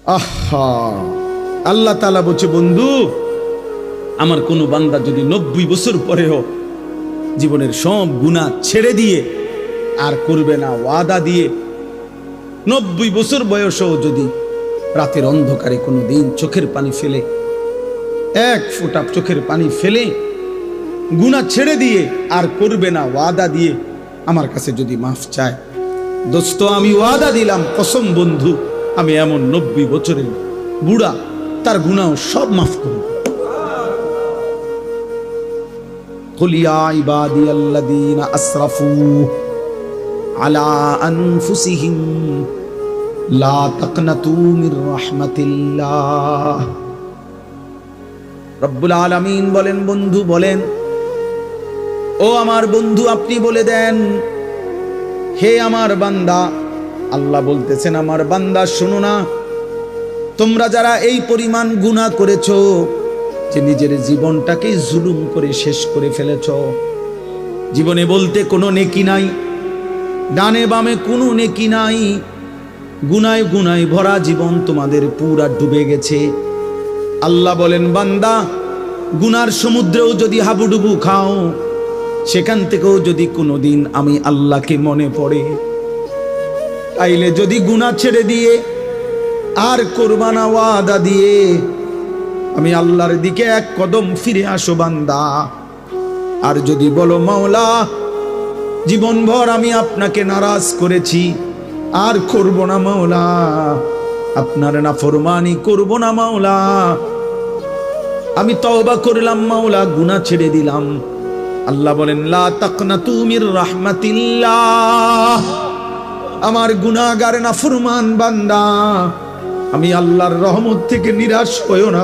আহা, আল্লাহ তাআলা বলছে, বন্ধু আমার কোনো বান্দা যদি 90 বছর পরেও জীবনের সব গুনাহ ছেড়ে দিয়ে আর করবে না ওয়াদা দিয়ে, 90 বছর বয়সেও যদি রাতের অন্ধকারে কোনো দিন চোখের পানি ফেলে, এক ফোঁটা চোখের পানি ফেলে গুনাহ ছেড়ে দিয়ে আর করবে না ওয়াদা দিয়ে আমার কাছে যদি মাফ চায়, দোস্ত আমি ওয়াদা দিলাম, কসম বন্ধু, আমি এমন 90 বছরের বুড়া তার গুনাহ সব মাফ করব। কুল ইয়া ইবাদিয়াল্লাযীনা আসরাফু আলা আনফুসিহিম লা তাকনাতু মির রাহমাতিল্লাহ। রব্বুল আলামিন বলেন, বন্ধু বলেন, ও আমার বন্ধু আপনি বলে দেন, হে আমার বান্দা, আল্লাহ বলতেছেন আমার বান্দা শোনো না, তোমরা যারা এই পরিমাণ গুনাহ করেছো যে নিজের জীবনটাকে জুলুম করে শেষ করে ফেলেছো, জীবনে বলতে কোনো নেকি নাই, ডানে বামে কোনো নেকি নাই, গুনায় গুনায় ভরা জীবন তোমাদের পুরা ডুবে গেছে। আল্লাহ বলেন বান্দা, গুনার সমুদ্রেও যদি হাবুডুবু খাও, সেখান থেকেও যদি কোনোদিন আমি আল্লাহকে মনে পড়ে, তাইলে যদি গুনাহ ছেড়ে দিয়ে আর করবা না ওয়াদা দিয়ে আমি আল্লাহর দিকে এক কদম ফিরে আসো বান্দা। আর যদি বলো মাওলা জীবনভর আমি আপনাকে নারাজ করেছি, আর করব না মাওলা, আপনার নাফরমানি করব না মাওলা, আমি তওবা করলাম মাওলা, গুনাহ ছেড়ে দিলাম, আল্লাহ বলেন লা তাকনাতু মির রাহমাতিল্লাহ। আমার গুনাহগার নাফরমান বান্দা, আমি আল্লাহর রহমত থেকে নিরাশ হইও না।